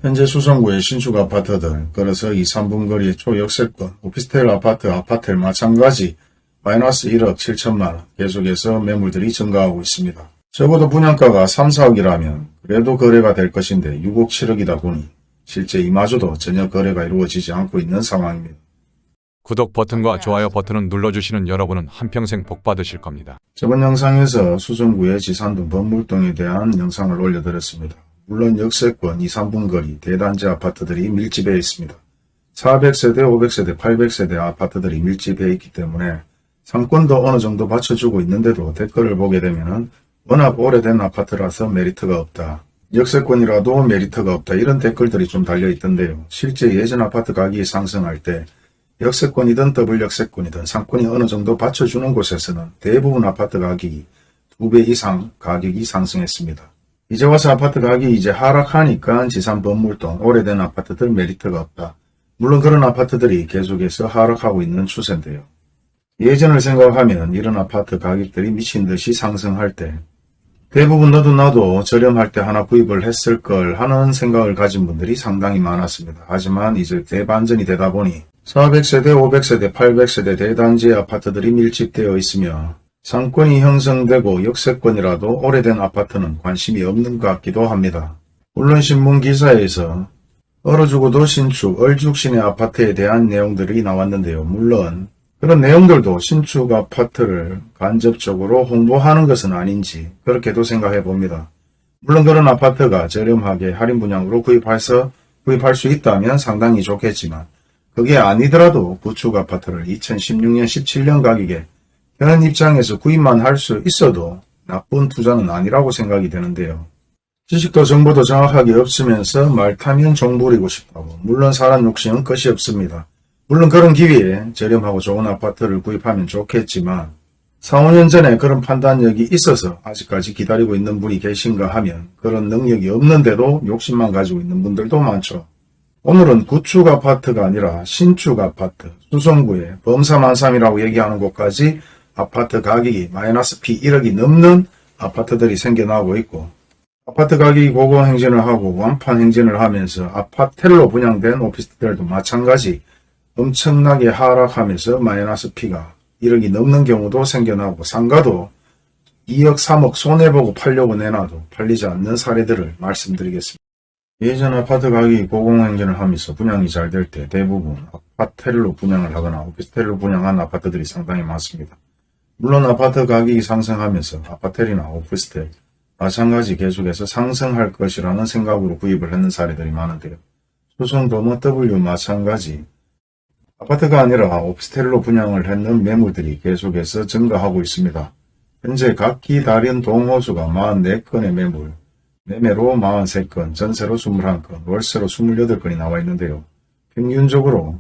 현재 수성구의 신축 아파트들, 그래서 2, 3분 거리의 초역세권, 오피스텔 아파트, 아파텔 마찬가지 마이너스 1억 7천만원 계속해서 매물들이 증가하고 있습니다. 적어도 분양가가 3, 4억이라면 그래도 거래가 될 것인데 6억 7억이다 보니 실제 이마저도 전혀 거래가 이루어지지 않고 있는 상황입니다. 구독 버튼과 좋아요 버튼을 눌러주시는 여러분은 한평생 복 받으실 겁니다. 저번 영상에서 수성구의 지산동 범물동에 대한 영상을 올려드렸습니다. 물론 역세권 2, 3분 거리 대단지 아파트들이 밀집해 있습니다. 400세대, 500세대, 800세대 아파트들이 밀집해 있기 때문에 상권도 어느 정도 받쳐주고 있는데도 댓글을 보게 되면 워낙 오래된 아파트라서 메리트가 없다. 역세권이라도 메리트가 없다. 이런 댓글들이 좀 달려있던데요. 실제 예전 아파트 가격이 상승할 때 역세권이든 더블 역세권이든 상권이 어느 정도 받쳐주는 곳에서는 대부분 아파트 가격이 2배 이상 가격이 상승했습니다. 이제 와서 아파트 가격이 이제 하락하니까 지산 범물동 오래된 아파트들 메리트가 없다. 물론 그런 아파트들이 계속해서 하락하고 있는 추세인데요. 예전을 생각하면 이런 아파트 가격들이 미친듯이 상승할 때 대부분 너도 나도 저렴할 때 하나 구입을 했을 걸 하는 생각을 가진 분들이 상당히 많았습니다. 하지만 이제 대반전이 되다 보니 400세대, 500세대, 800세대 대단지 아파트들이 밀집되어 있으며 상권이 형성되고 역세권이라도 오래된 아파트는 관심이 없는 것 같기도 합니다. 물론 신문 기사에서 얼어죽어도 신축, 얼죽신의 아파트에 대한 내용들이 나왔는데요. 물론 그런 내용들도 신축 아파트를 간접적으로 홍보하는 것은 아닌지 그렇게도 생각해 봅니다. 물론 그런 아파트가 저렴하게 할인 분양으로 구입할 수 있다면 상당히 좋겠지만 그게 아니더라도 구축 아파트를 2016년, 17년 가격에 현 입장에서 구입만 할 수 있어도 나쁜 투자는 아니라고 생각이 되는데요. 지식도 정보도 정확하게 없으면서 말 타면 종 부리고 싶다고. 물론 사람 욕심은 끝이 없습니다. 물론 그런 기회에 저렴하고 좋은 아파트를 구입하면 좋겠지만 4, 5년 전에 그런 판단력이 있어서 아직까지 기다리고 있는 분이 계신가 하면 그런 능력이 없는데도 욕심만 가지고 있는 분들도 많죠. 오늘은 구축 아파트가 아니라 신축 아파트, 수성구의 범사만삼이라고 얘기하는 곳까지 아파트 가격이 마이너스 P 1억이 넘는 아파트들이 생겨나고 있고 아파트 가격이 고공행진을 하고 완판행진을 하면서 아파텔로 분양된 오피스텔도 마찬가지 엄청나게 하락하면서 마이너스 P가 1억이 넘는 경우도 생겨나고 상가도 2억, 3억 손해보고 팔려고 내놔도 팔리지 않는 사례들을 말씀드리겠습니다. 예전 아파트 가격이 고공행진을 하면서 분양이 잘 될 때 대부분 아파텔로 분양을 하거나 오피스텔로 분양한 아파트들이 상당히 많습니다. 물론 아파트 가격이 상승하면서 아파텔이나 오피스텔 마찬가지 계속해서 상승할 것이라는 생각으로 구입을 했는 사례들이 많은데요. 수성도모 W 마찬가지 아파트가 아니라 오피스텔로 분양을 했는 매물들이 계속해서 증가하고 있습니다. 현재 각기 다른 동호수가 44건의 매물, 매매로 43건, 전세로 21건, 월세로 28건이 나와 있는데요. 평균적으로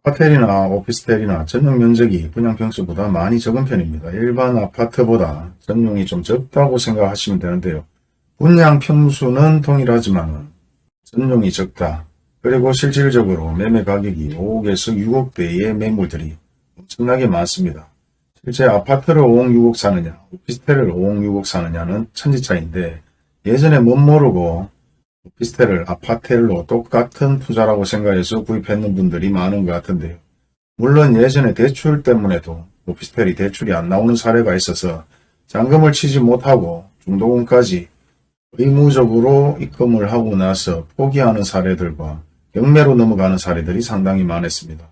아파텔이나 오피스텔이나 전용 면적이 분양평수보다 많이 적은 편입니다. 일반 아파트보다 전용이 좀 적다고 생각하시면 되는데요. 분양평수는 동일하지만 전용이 적다. 그리고 실질적으로 매매 가격이 5억에서 6억대의 매물들이 엄청나게 많습니다. 실제 아파트를 5억 6억 사느냐, 오피스텔을 5억 6억 사느냐는 천지차이인데 예전에 못 모르고 오피스텔을 아파텔로 똑같은 투자라고 생각해서 구입했는 분들이 많은 것 같은데요. 물론 예전에 대출 때문에도 오피스텔이 대출이 안 나오는 사례가 있어서 잔금을 치지 못하고 중도금까지 의무적으로 입금을 하고 나서 포기하는 사례들과 경매로 넘어가는 사례들이 상당히 많았습니다.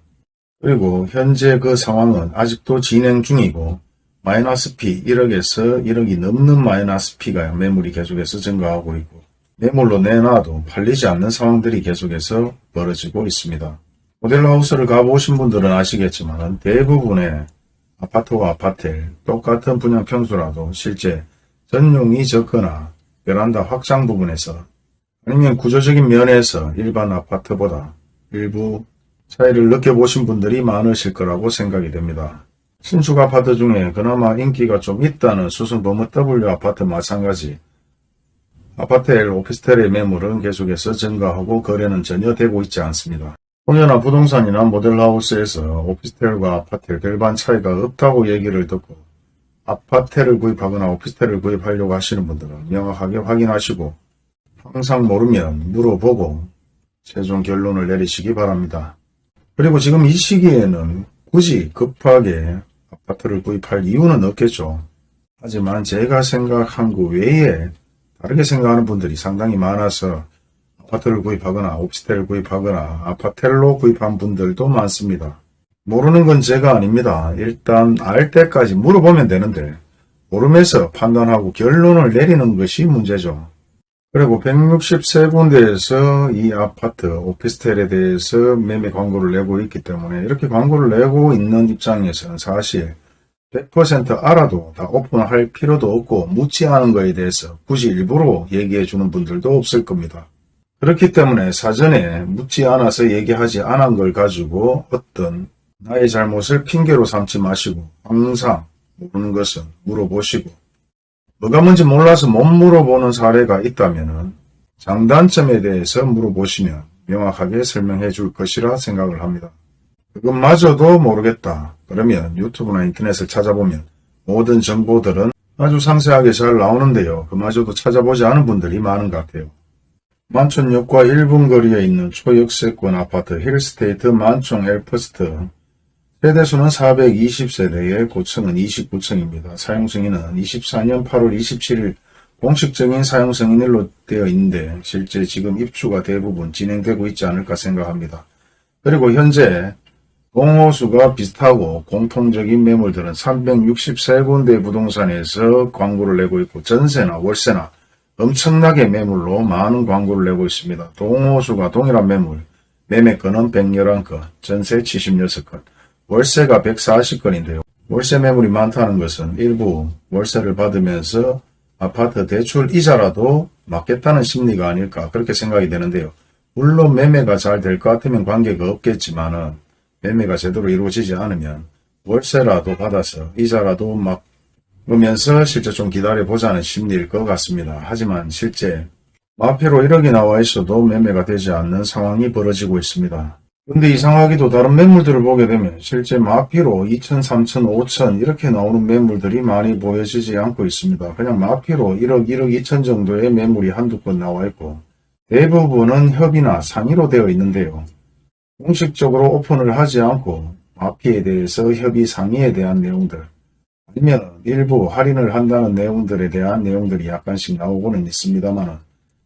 그리고 현재 그 상황은 아직도 진행 중이고 마이너스 P 1억에서 1억이 넘는 마이너스 P가 매물이 계속해서 증가하고 있고 매물로 내놔도 팔리지 않는 상황들이 계속해서 벌어지고 있습니다. 모델하우스를 가보신 분들은 아시겠지만 대부분의 아파트와 아파텔 똑같은 분양평수라도 실제 전용이 적거나 베란다 확장 부분에서 아니면 구조적인 면에서 일반 아파트보다 일부 차이를 느껴보신 분들이 많으실 거라고 생각이 됩니다. 신축 아파트 중에 그나마 인기가 좀 있다는 수성도모 W 아파트 마찬가지 아파텔, 오피스텔의 매물은 계속해서 증가하고 거래는 전혀 되고 있지 않습니다. 혹여나 부동산이나 모델하우스에서 오피스텔과 아파텔 별반 차이가 없다고 얘기를 듣고 아파텔을 구입하거나 오피스텔을 구입하려고 하시는 분들은 명확하게 확인하시고 항상 모르면 물어보고 최종 결론을 내리시기 바랍니다. 그리고 지금 이 시기에는 굳이 급하게 아파트를 구입할 이유는 없겠죠. 하지만 제가 생각한 그 외에 다르게 생각하는 분들이 상당히 많아서 아파트를 구입하거나 오피스텔을 구입하거나 아파텔로 구입한 분들도 많습니다. 모르는 건 제가 아닙니다. 일단 알 때까지 물어보면 되는데 모르면서 판단하고 결론을 내리는 것이 문제죠. 그리고 163군데에서 이 아파트, 오피스텔에 대해서 매매 광고를 내고 있기 때문에 이렇게 광고를 내고 있는 입장에서는 사실 100% 알아도 다 오픈할 필요도 없고 묻지 않은 것에 대해서 굳이 일부러 얘기해 주는 분들도 없을 겁니다. 그렇기 때문에 사전에 묻지 않아서 얘기하지 않은 걸 가지고 어떤 나의 잘못을 핑계로 삼지 마시고 항상 모르는 것은 물어보시고 뭐가 뭔지 몰라서 못 물어보는 사례가 있다면 장단점에 대해서 물어보시면 명확하게 설명해 줄 것이라 생각을 합니다. 그것마저도 모르겠다. 그러면 유튜브나 인터넷을 찾아보면 모든 정보들은 아주 상세하게 잘 나오는데요. 그마저도 찾아보지 않은 분들이 많은 것 같아요. 만촌역과 1분 거리에 있는 초역세권 아파트 힐스테이트 만총 엘퍼스트 세대수는 420세대에 고층은 29층입니다. 사용승인은 24년 8월 27일 공식적인 사용승인일로 되어 있는데 실제 지금 입주가 대부분 진행되고 있지 않을까 생각합니다. 그리고 현재 동호수가 비슷하고 공통적인 매물들은 363군데 부동산에서 광고를 내고 있고 전세나 월세나 엄청나게 매물로 많은 광고를 내고 있습니다. 동호수가 동일한 매물, 매매건은 111건, 전세 76건, 월세가 140건인데요. 월세 매물이 많다는 것은 일부 월세를 받으면서 아파트 대출 이자라도 막겠다는 심리가 아닐까 그렇게 생각이 되는데요. 물론 매매가 잘 될 것 같으면 관계가 없겠지만은 매매가 제대로 이루어지지 않으면 월세라도 받아서 이자라도 막으면서 실제 좀 기다려보자는 심리일 것 같습니다. 하지만 실제 마표로 1억이 나와 있어도 매매가 되지 않는 상황이 벌어지고 있습니다. 그런데 이상하게도 다른 매물들을 보게 되면 실제 마피로 2천, 3천, 5천 이렇게 나오는 매물들이 많이 보여지지 않고 있습니다. 그냥 마피로 1억, 1억 2천 정도의 매물이 한두 건 나와 있고 대부분은 협의나 상의로 되어 있는데요. 공식적으로 오픈을 하지 않고 마피에 대해서 협의 상의에 대한 내용들 아니면 일부 할인을 한다는 내용들에 대한 내용들이 약간씩 나오고는 있습니다만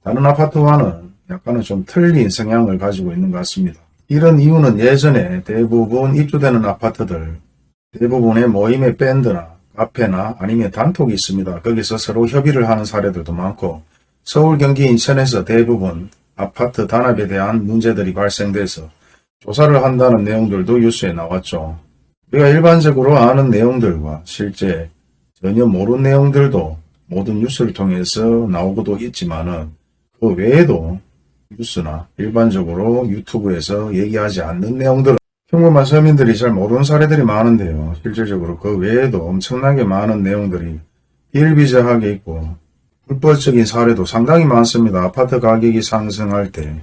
다른 아파트와는 약간은 좀 틀린 성향을 가지고 있는 것 같습니다. 이런 이유는 예전에 대부분 입주되는 아파트들 대부분의 모임의 밴드나 카페나 아니면 단톡이 있습니다. 거기서 서로 협의를 하는 사례들도 많고 서울, 경기, 인천에서 대부분 아파트 단합에 대한 문제들이 발생돼서 조사를 한다는 내용들도 뉴스에 나왔죠. 우리가 일반적으로 아는 내용들과 실제 전혀 모르는 내용들도 모든 뉴스를 통해서 나오고도 있지만은 그 외에도 뉴스나 일반적으로 유튜브에서 얘기하지 않는 내용들은 평범한 서민들이 잘 모르는 사례들이 많은데요. 실질적으로 그 외에도 엄청나게 많은 내용들이 비일비재하게 있고 불법적인 사례도 상당히 많습니다. 아파트 가격이 상승할 때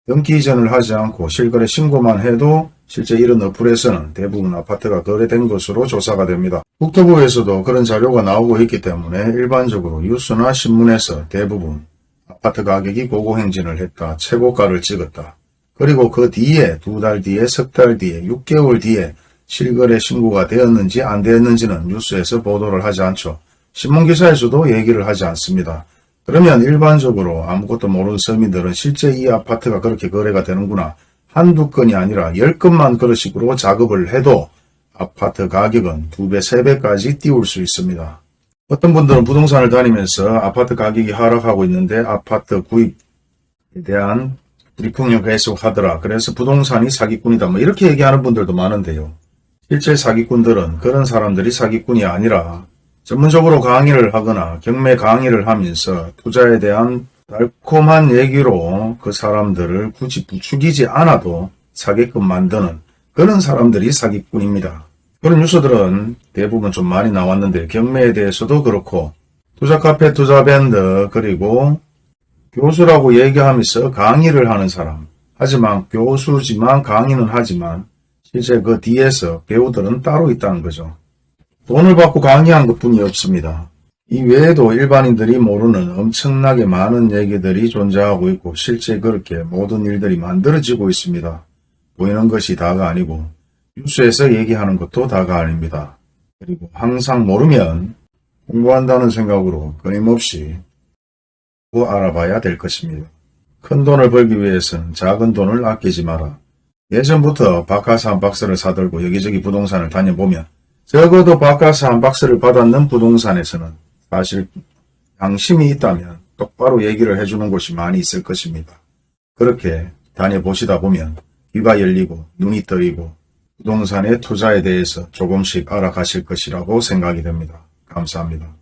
등기 이전을 하지 않고 실거래 신고만 해도 실제 이런 어플에서는 대부분 아파트가 거래된 것으로 조사가 됩니다. 국토부에서도 그런 자료가 나오고 있기 때문에 일반적으로 뉴스나 신문에서 대부분 아파트 가격이 고공행진을 했다. 최고가를 찍었다. 그리고 그 뒤에 2달 뒤에, 석 달 뒤에, 6개월 뒤에 실거래 신고가 되었는지 안 되었는지는 뉴스에서 보도를 하지 않죠. 신문기사에서도 얘기를 하지 않습니다. 그러면 일반적으로 아무것도 모르는 서민들은 실제 이 아파트가 그렇게 거래가 되는구나. 한두 건이 아니라 10건만 그런 식으로 작업을 해도 아파트 가격은 2배, 3배까지 띄울 수 있습니다. 어떤 분들은 부동산을 다니면서 아파트 가격이 하락하고 있는데 아파트 구입에 대한 불이풍력 계속하더라. 그래서 부동산이 사기꾼이다. 뭐 이렇게 얘기하는 분들도 많은데요. 실제 사기꾼들은 그런 사람들이 사기꾼이 아니라 전문적으로 강의를 하거나 경매 강의를 하면서 투자에 대한 달콤한 얘기로 그 사람들을 굳이 부추기지 않아도 사게끔 만드는 그런 사람들이 사기꾼입니다. 그런 뉴스들은 대부분 좀 많이 나왔는데 경매에 대해서도 그렇고 투자카페, 투자밴드 그리고 교수라고 얘기하면서 강의를 하는 사람 하지만 교수지만 강의는 하지만 실제 그 뒤에서 배우들은 따로 있다는 거죠. 돈을 받고 강의한 것뿐이 없습니다. 이 외에도 일반인들이 모르는 엄청나게 많은 얘기들이 존재하고 있고 실제 그렇게 모든 일들이 만들어지고 있습니다. 보이는 것이 다가 아니고 뉴스에서 얘기하는 것도 다가 아닙니다. 그리고 항상 모르면 공부한다는 생각으로 끊임없이 알아봐야 될 것입니다. 큰 돈을 벌기 위해서는 작은 돈을 아끼지 마라. 예전부터 바카스 한 박스를 사들고 여기저기 부동산을 다녀보면 적어도 바카스 한 박스를 받았는 부동산에서는 사실 양심이 있다면 똑바로 얘기를 해주는 곳이 많이 있을 것입니다. 그렇게 다녀보시다 보면 귀가 열리고 눈이 떠이고 부동산의 투자에 대해서 조금씩 알아가실 것이라고 생각이 됩니다. 감사합니다.